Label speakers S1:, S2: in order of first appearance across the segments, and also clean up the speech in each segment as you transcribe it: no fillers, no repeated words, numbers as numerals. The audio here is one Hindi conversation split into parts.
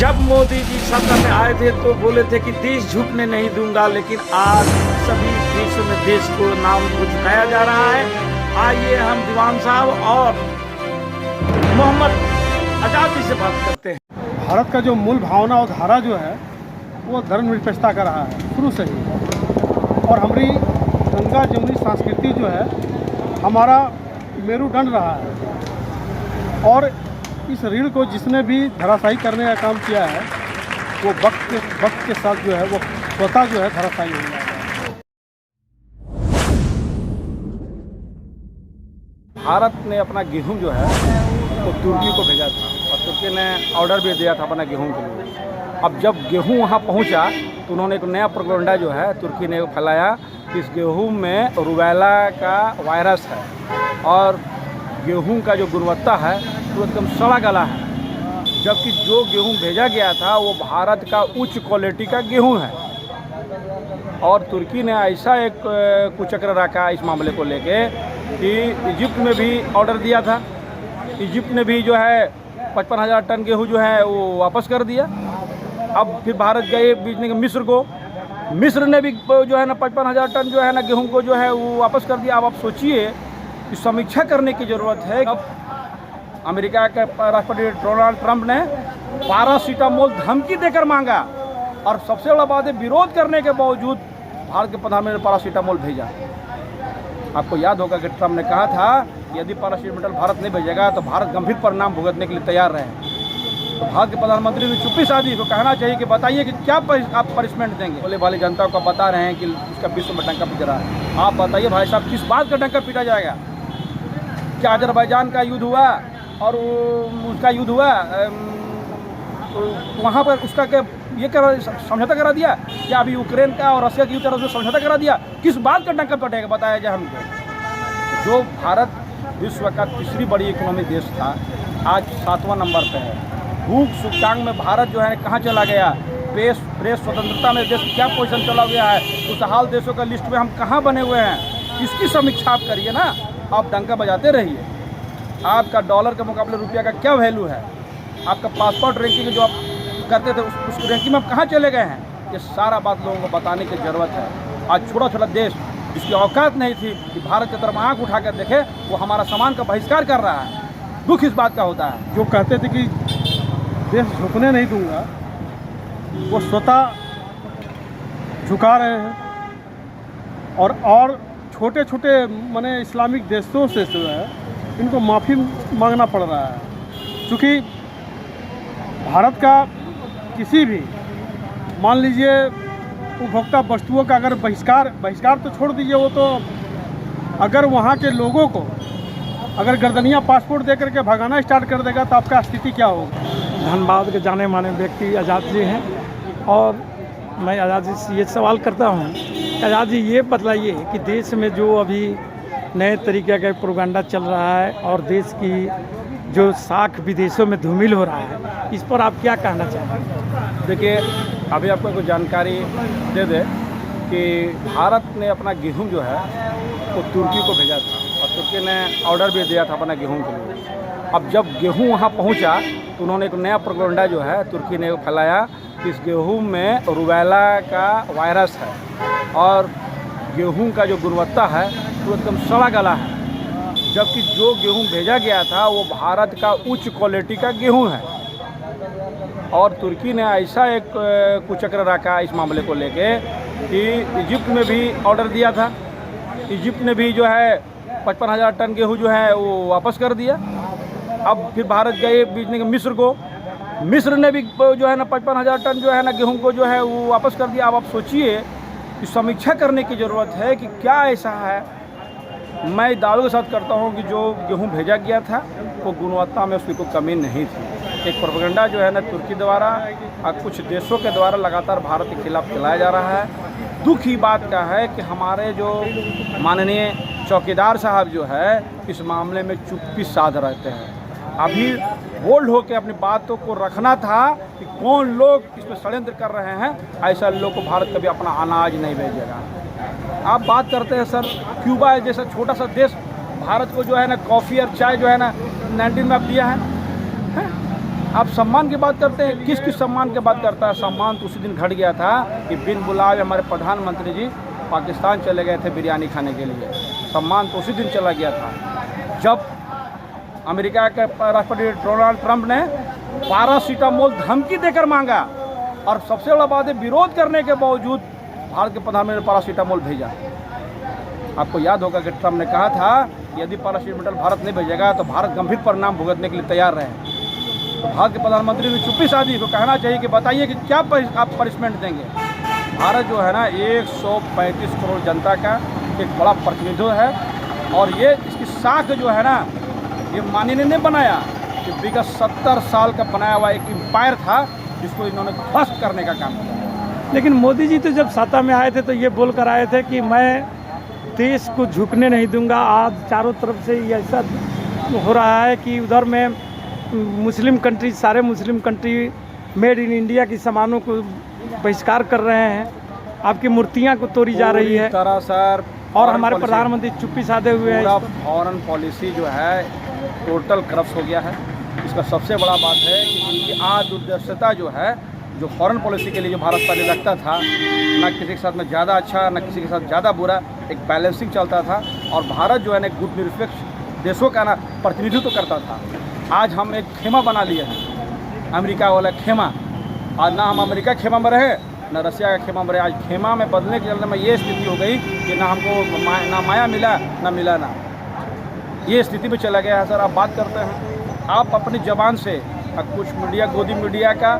S1: जब मोदी जी सत्ता में आए थे तो बोले थे कि देश झुकने नहीं दूंगा, लेकिन आज सभी देशों में देश को नाम को झुकाया जा रहा है। आइए हम दीवान साहब और मोहम्मद आजादी से बात करते हैं।
S2: भारत का जो मूल भावना और धारा जो है वो धर्मनिरपेक्षता का रहा है शुरू से ही, और हमारी गंगा जमुनी संस्कृति जो है हमारा मेरुदंड रहा है। और इस रीढ़ को जिसने भी धराशायी करने का काम किया है वो वक्त के साथ जो है वो स्वतः जो है धराशायी हो जाएगा।
S1: भारत ने अपना गेहूं जो है तो तुर्की को भेजा था और तुर्की ने ऑर्डर भी दिया था अपना गेहूं के लिए। अब जब गेहूं वहां पहुंचा तो उन्होंने एक नया प्रोपेगेंडा जो है तुर्की ने फैलाया कि इस गेहूं में रूबेला का वायरस है और गेहूं का जो गुणवत्ता है वो एकदम सड़ा गला है, जबकि जो गेहूं भेजा गया था वो भारत का उच्च क्वालिटी का गेहूं है। और तुर्की ने ऐसा एक कुचक्र रखा इस मामले को लेके कि इजिप्ट में भी ऑर्डर दिया था, इजिप्ट ने भी जो है 55,000 टन गेहूं जो है वो वापस कर दिया। अब फिर भारत गए बीचने के मिस्र ने भी जो है ना 55,000 टन जो है ना गेहूं को जो है वो वापस कर दिया। अब आप सोचिए कि समीक्षा करने की ज़रूरत है। अब अमेरिका के राष्ट्रपति डोनाल्ड ट्रंप ने पैरासीटामोल धमकी देकर मांगा और सबसे बड़ा बात है विरोध करने के बावजूद भारत के प्रधानमंत्री ने पैरासीटामोल भेजा। आपको याद होगा कि ट्रंप ने कहा था कि यदि पैरासीटामोल भारत नहीं भेजेगा तो भारत गंभीर परिणाम भुगतने के लिए तैयार रहे। तो भारत के प्रधानमंत्री ने चुप्पी साधी को कहना चाहिए कि बताइए कि क्या आप पनिशमेंट देंगे। बोले वाली जनता को बता रहे हैं कि उसका विश्व में डंका पिट रहा है। आप बताइए भाई साहब किस बात का डंका पीटा जाएगा? क्या अजरबैजान का युद्ध हुआ और उसका युद्ध हुआ वहाँ पर उसका क्या ये समझौता करा दिया? क्या अभी यूक्रेन का और रशिया की युद्ध से समझौता करा दिया? किस बात का डंका पटेगा बताया जाए हमको। जो भारत विश्व का तीसरी बड़ी इकोनॉमी देश था आज 7वां नंबर पे है। भूख सूचकांक में भारत जो है कहाँ चला गया? प्रेस स्वतंत्रता में देश क्या पोजीशन चला गया है? खुशहाल देशों का लिस्ट में हम कहाँ बने हुए हैं? इसकी समीक्षा आप करिए ना। आप डंका बजाते रहिए। आपका डॉलर के मुकाबले रुपया का क्या वैल्यू है? आपका पासपोर्ट रैंकिंग जो आप करते थे उस रैंकिंग में आप कहाँ चले गए हैं? ये सारा बात लोगों को बताने की ज़रूरत है। आज छोटा छोटा देश जिसकी औकात नहीं थी कि भारत की तरफ आँख उठा कर देखे, वो हमारा सामान का बहिष्कार कर रहा है। दुख इस बात का होता है।
S2: जो कहते थे कि देश झुकने नहीं दूंगा वो स्वतः झुका रहे हैं। और छोटे छोटे माने इस्लामिक देशों से जो है इनको माफ़ी मांगना पड़ रहा है, क्योंकि भारत का किसी भी मान लीजिए उपभोक्ता वस्तुओं का अगर बहिष्कार तो छोड़ दीजिए, वो तो अगर वहाँ के लोगों को अगर गर्दनिया पासपोर्ट दे करके भगाना स्टार्ट कर देगा तो आपका स्थिति क्या होगा?
S3: धनबाद के जाने माने व्यक्ति आज़ाद जी हैं और मैं आज़ाद जी से ये सवाल करता हूँ, आज़ाद जी ये बतलाइए कि देश में जो अभी नए तरीके का प्रोपेगेंडा चल रहा है और देश की जो साख विदेशों में धूमिल हो रहा है, इस पर आप क्या कहना चाहेंगे?
S1: देखिए अभी आपको कुछ जानकारी दे दे कि भारत ने अपना गेहूं जो है वो तुर्की को भेजा था और तुर्की ने ऑर्डर भी दिया था अपना गेहूं के लिए। अब जब गेहूं वहां पहुंचा तो उन्होंने एक नया प्रोपेगेंडा जो है तुर्की ने फैलाया कि इस गेहूं में रूबेला का वायरस है और गेहूं का जो गुणवत्ता है वो एकदम सड़ा गला है, जबकि जो गेहूं भेजा गया था वो भारत का उच्च क्वालिटी का गेहूं है। और तुर्की ने ऐसा एक कुचक्र रखा इस मामले को लेके कि इजिप्ट में भी ऑर्डर दिया था, इजिप्ट ने भी जो है 55,000 टन गेहूं जो है वो वापस कर दिया। अब फिर भारत गए बीचने के मिस्र ने भी जो है ना 55,000 टन जो है ना गेहूं को जो है वो वापस कर दिया। अब आप सोचिए कि समीक्षा करने की ज़रूरत है कि क्या ऐसा है। मैं दावे के साथ करता हूं कि जो गेहूं भेजा गया था वो गुणवत्ता में उसकी कोई कमी नहीं थी। एक प्रोपेगेंडा जो है ना तुर्की द्वारा और कुछ देशों के द्वारा लगातार भारत के खिलाफ चलाया जा रहा है। दुख ही बात का है कि हमारे जो माननीय चौकीदार साहब जो है इस मामले में चुप्पी साध रहते हैं। अभी बोल्ड होकर अपनी बातों को रखना था कि कौन लोग इसमें षड्यंत्र कर रहे हैं। ऐसा लोग को भारत कभी अपना अनाज नहीं भेजेगा। आप बात करते हैं सर क्यूबा जैसा छोटा सा देश, भारत को जो है ना कॉफ़ी और चाय जो है ना 19 में आप दिया है? आप सम्मान की बात करते हैं, किस किस सम्मान की बात करता है? सम्मान तो उसी दिन घट गया था कि बिन बुलाए हमारे प्रधानमंत्री जी पाकिस्तान चले गए थे बिरयानी खाने के लिए। सम्मान तो उसी दिन चला गया था जब अमेरिका के राष्ट्रपति डोनाल्ड ट्रंप ने पैरासीटामोल धमकी देकर मांगा, और सबसे बड़ा बात है विरोध करने के बावजूद भारत के प्रधानमंत्री ने पैरासीटामोल भेजा। आपको याद होगा कि ट्रंप ने कहा था यदि पैरासीटामोल भारत नहीं भेजेगा तो भारत गंभीर परिणाम भुगतने के लिए तैयार रहे। तो भारत के प्रधानमंत्री ने चुप्पी साधी को कहना चाहिए कि बताइए कि क्या आप पनिशमेंट देंगे। भारत जो है ना 135 करोड़ जनता का एक बड़ा प्रतिनिधित्व है, और ये इसकी साख जो है ना ये मानी ने नहीं बनाया, कि विगत 70 साल का बनाया हुआ एक एम्पायर था जिसको इन्होंने ध्वस्त करने का काम किया।
S3: लेकिन मोदी जी तो जब सत्ता में आए थे तो ये बोल कर आए थे कि मैं देश को झुकने नहीं दूंगा। आज चारों तरफ से ये ऐसा हो रहा है कि उधर में मुस्लिम कंट्री, सारे Muslim country made in India की सामानों को बहिष्कार कर रहे हैं, आपकी मूर्तियां को तोड़ी जा रही है
S1: तरह सर,
S3: और हमारे प्रधानमंत्री चुप्पी साधे हुए हैं।
S1: फॉरेन पॉलिसी जो है टोटल करप्ट हो गया है। इसका सबसे बड़ा बात है कि इनकी दूरदर्शिता जो है, जो फॉरेन पॉलिसी के लिए जो भारत पहले रखता था, ना किसी के साथ में ज़्यादा अच्छा ना किसी के साथ ज़्यादा बुरा, एक बैलेंसिंग चलता था, और भारत जो है ना गुड निरपेक्ष देशों का ना प्रतिनिधित्व करता था। आज हम एक खेमा बना लिए हैं, अमेरिका वाला खेमा। आज ना हम अमेरिका खेमा में रहे ना रसिया का खेमा में रहे। आज खेमा में बदलने के चलते में ये स्थिति हो गई कि ना हमको ना माया मिला ना मिला ना, ये स्थिति में चला गया है सर। आप बात करते हैं, आप अपनी ज़बान से कुछ मीडिया, गोदी मीडिया का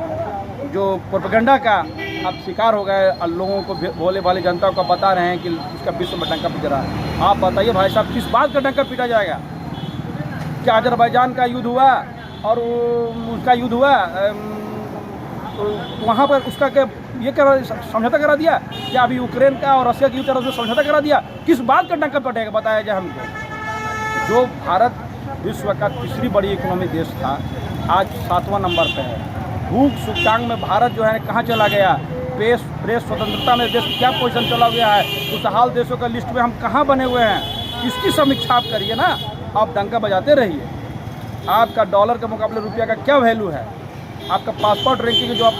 S1: जो प्रोपेगेंडा का आप शिकार हो गए, लोगों को, भोले भाले जनता को बता रहे हैं कि इसका विश्व में डंका पिट रहा है। आप बताइए भाई साहब, किस बात का डंका पीटा जाएगा? क्या अजरबैजान का युद्ध हुआ और उसका युद्ध हुआ तो वहाँ पर उसका क्या ये समझौता करा दिया? क्या अभी यूक्रेन का और रशिया की युद्ध तरफ से समझौता करा दिया? किस बात का डंका पटेगा बताया जाए हमको। जो भारत विश्व का तीसरी बड़ी इकोनॉमी देश था, आज 7वां नंबर पे है। भूख सूचकांक में भारत जो है कहाँ चला गया? प्रेस स्वतंत्रता में देश क्या पोजीशन चला गया है? खुशहाल देशों का लिस्ट में हम कहाँ बने हुए हैं? इसकी समीक्षा आप करिए ना, आप डंका बजाते रहिए। आपका डॉलर के मुकाबले रुपया का क्या वैल्यू है? आपका पासपोर्ट रैंकिंग जो आप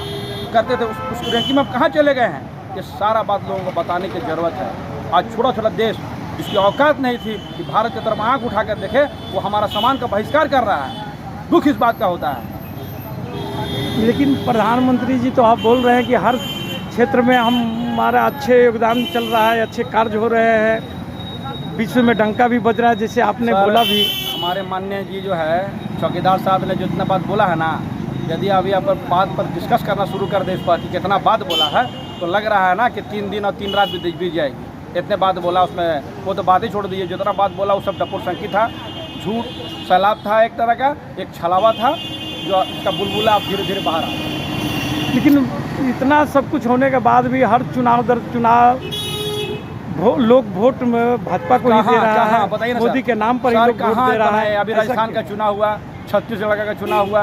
S1: करते थे उस रैंकिंग में आप कहाँ चले गए हैं? ये सारा बात लोगों को बताने की ज़रूरत है। आज छोटा छोटा देश जिसकी औकात नहीं थी कि भारत की तरफ आँख उठाकर देखे, वो हमारा सामान का बहिष्कार कर रहा है। दुख इस बात का होता है।
S3: लेकिन प्रधानमंत्री जी तो आप बोल रहे हैं कि हर क्षेत्र में हमारा अच्छे योगदान चल रहा है, अच्छे कार्य हो रहे हैं, विश्व में डंका भी बज रहा है, जैसे आपने बोला भी।
S1: हमारे माननीय जी जो है चौकीदार साहब ने जो इतना बात बोला है ना, यदि अभी आप बात पर डिस्कस करना शुरू कर दे इस पर कि कितना बात बोला है, तो लग रहा है ना कि 3 दिन और 3 रात बीत जाएगी। इतने बात बोला उसमें, वो तो बात ही छोड़ दीजिए। जितना बात बोला वो सब टपोर संकी था, झूठ सैलाब था, एक तरह का एक छलावा था जो इसका बुलबुला अब धीरे धीरे बाहर आ।
S3: लेकिन इतना सब कुछ होने के बाद भी हर चुनाव दर चुनाव लोग वोट में भाजपा को ही दे रहा है, बताइए ना मोदी के नाम पर ही लोग वोट दे रहा है।
S1: अभी राजस्थान का चुनाव हुआ, छत्तीसगढ़ का चुनाव हुआ,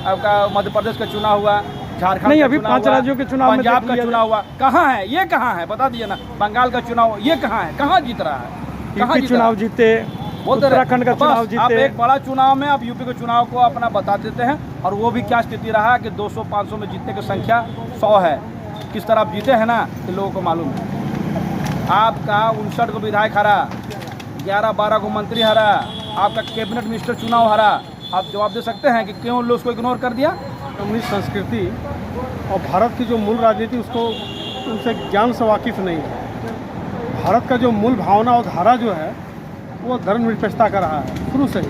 S1: आपका मध्य प्रदेश का चुनाव हुआ, झारखंड नहीं, अभी 5 राज्यों के चुनाव, पंजाब का चुनाव हुआ। कहाँ है ये? कहाँ है बता दीजिए ना। बंगाल का चुनाव ये कहाँ है? कहाँ जीत रहा है?
S3: यूपी चुनाव जीते, उत्तराखंड का चुनाव जीते।
S1: आप एक बड़ा चुनाव में आप यूपी के चुनाव को अपना बता देते हैं, और वो भी क्या स्थिति रहा कि 200-500 में जीतने की संख्या 100 है। किस तरह आप जीते हैं ना, तो लोगों को मालूम है। आपका 59 को विधायक हरा, 11-12 को मंत्री हरा, आपका कैबिनेट मिनिस्टर चुनाव हरा। आप जवाब दे सकते हैं कि क्यों लोग उसको इग्नोर कर दिया?
S2: अपनी संस्कृति और भारत की जो मूल राजनीति उसको उनसे ज्ञान से वाकिफ़ नहीं है। भारत का जो मूल भावना और धारा जो है वो धर्मनिरपेक्षता का रहा है शुरू से ही,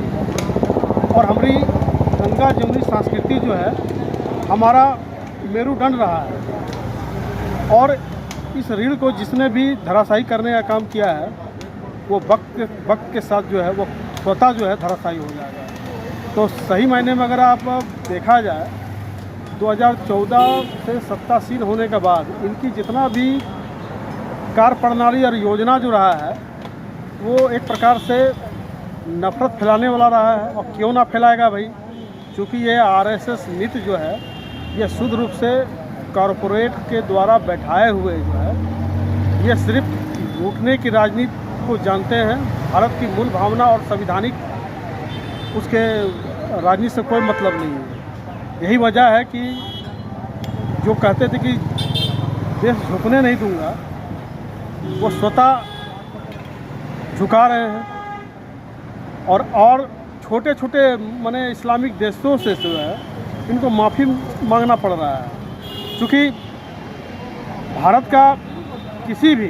S2: और हमारी गंगा जमुनी संस्कृति जो है हमारा मेरुदंड रहा है। और इस रीढ़ को जिसने भी धराशायी करने का काम किया है वो वक्त के साथ जो है वो स्वतः जो है धराशायी हो जाएगा। तो सही मायने में अगर आप देखा जाए 2014 से सत्तासीन होने के बाद इनकी जितना भी कार्य प्रणाली और योजना जो रहा है वो एक प्रकार से नफरत फैलाने वाला रहा है। और क्यों ना फैलाएगा भाई, क्योंकि ये आरएसएस नीति जो है ये शुद्ध रूप से कॉरपोरेट के द्वारा बैठाए हुए जो है ये सिर्फ लूटने की राजनीति को जानते हैं। भारत की मूल भावना और संवैधानिक उसके राजनीति से कोई मतलब नहीं है। यही वजह है कि जो कहते थे कि देश झुकने नहीं दूंगा, वो स्वतः झुका रहे हैं और छोटे छोटे माने इस्लामिक देशों से जो है इनको माफ़ी मांगना पड़ रहा है। क्योंकि भारत का किसी भी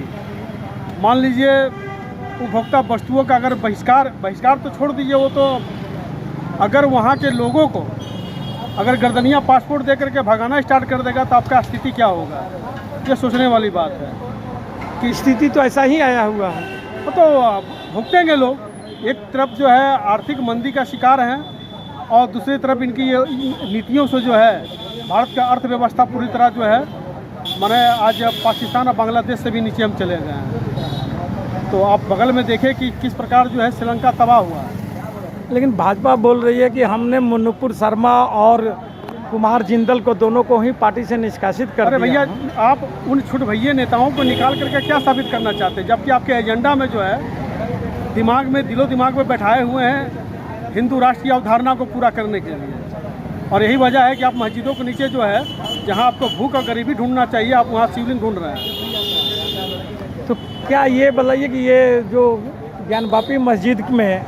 S2: मान लीजिए उपभोक्ता वस्तुओं का अगर बहिष्कार तो छोड़ दीजिए, वो तो अगर वहाँ के लोगों को अगर गर्दनिया पासपोर्ट दे करके भगाना स्टार्ट कर देगा तो आपका स्थिति क्या होगा, ये सोचने वाली बात है।
S3: कि स्थिति तो ऐसा ही आया हुआ है।
S2: वो तो भुगतेंगे लोग। एक तरफ जो है आर्थिक मंदी का शिकार हैं और दूसरी तरफ इनकी ये नीतियों से जो है भारत का अर्थव्यवस्था पूरी तरह जो है माने आज पाकिस्तान और बांग्लादेश से भी नीचे हम चले गए हैं। तो आप बगल में देखें कि किस प्रकार जो है श्रीलंका तबाह हुआ है।
S3: लेकिन भाजपा बोल रही है कि हमने मुन्नुपुर शर्मा और कुमार जिंदल को दोनों को ही पार्टी से निष्कासित कर
S2: अरे
S3: दिया।
S2: भैया, आप उन छुट भैया नेताओं को निकाल करके क्या साबित करना चाहते हैं, जबकि आपके एजेंडा में जो है दिमाग में दिमाग में बैठाए हुए हैं हिंदू राष्ट्र की अवधारणा को पूरा करने के लिए। और यही वजह है कि आप मस्जिदों के नीचे जो है जहां आपको भूख और गरीबी ढूंढना चाहिए, आप वहां शिवलिंग ढूंढ रहे हैं।
S3: तो क्या ये बताइए कि ये जो ज्ञानवापी मस्जिद में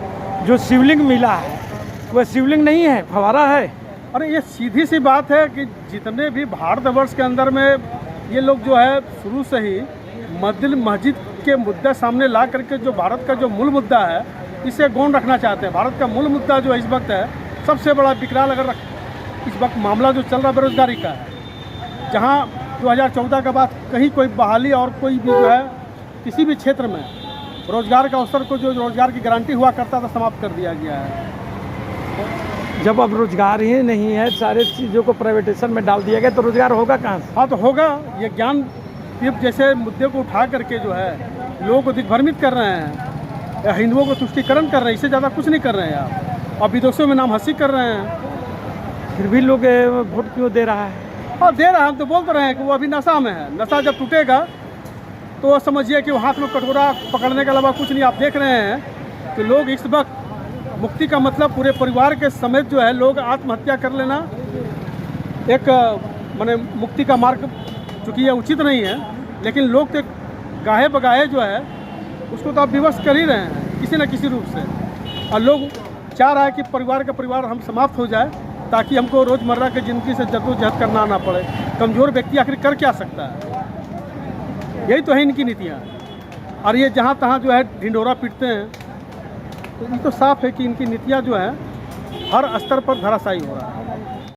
S3: जो शिवलिंग मिला है वह शिवलिंग नहीं है, फव्वारा है?
S2: अरे ये सीधी सी बात है कि जितने भी भारतवर्ष के अंदर में ये लोग जो है शुरू से ही मस्जिद के मुद्दे सामने ला करके जो भारत का जो मूल मुद्दा है इसे गौण रखना चाहते हैं। भारत का मूल मुद्दा जो इस वक्त है सबसे बड़ा विकराल अगर इस वक्त मामला जो चल रहा बेरोजगारी का है, जहां 2014 के बाद कहीं कोई बहाली और कोई भी जो है किसी भी क्षेत्र में रोजगार का अवसर को जो रोजगार की गारंटी हुआ करता था समाप्त कर दिया गया है।
S3: जब अब रोजगार ही नहीं है, सारे चीज़ों को प्राइवेटाइजेशन में डाल दिया गया, तो रोजगार होगा कहाँ से?
S2: हाँ तो होगा। ये ज्ञान दीप जैसे मुद्दे को उठा करके जो है लोगों को दिग्भ्रमित कर रहे हैं या हिंदुओं को तुष्टिकरण कर रहे हैं, इससे ज़्यादा कुछ नहीं कर रहे हैं आप। और विदेशों में नाम हंसी कर रहे हैं,
S3: फिर भी लोग वोट क्यों दे रहा है?
S2: हाँ दे रहा है। हम तो बोल रहे हैं कि वो अभी नशा में है। नशा जब टूटेगा तो वो समझिए कि वो हाथ में कटोरा पकड़ने के अलावा कुछ नहीं। आप देख रहे हैं कि लोग इस वक्त मुक्ति का मतलब पूरे परिवार के समेत जो है लोग आत्महत्या कर लेना एक माने मुक्ति का मार्ग, चूँकि ये उचित नहीं है, लेकिन लोग तो गाहे बगाहे जो है उसको तो आप विवश कर ही रहे हैं किसी न किसी रूप से। और लोग चाह रहा है कि परिवार का परिवार हम समाप्त हो जाए ताकि हमको रोज़मर्रा की ज़िंदगी से जद्दोजहद करना ना पड़े। कमज़ोर व्यक्ति आखिर कर क्या सकता है? यही तो है इनकी नीतियाँ। और ये जहाँ तहाँ जो है ढिंढोरा पीटते हैं, तो ये तो साफ है कि इनकी नीतियाँ जो है हर स्तर पर धराशायी हो रहा है।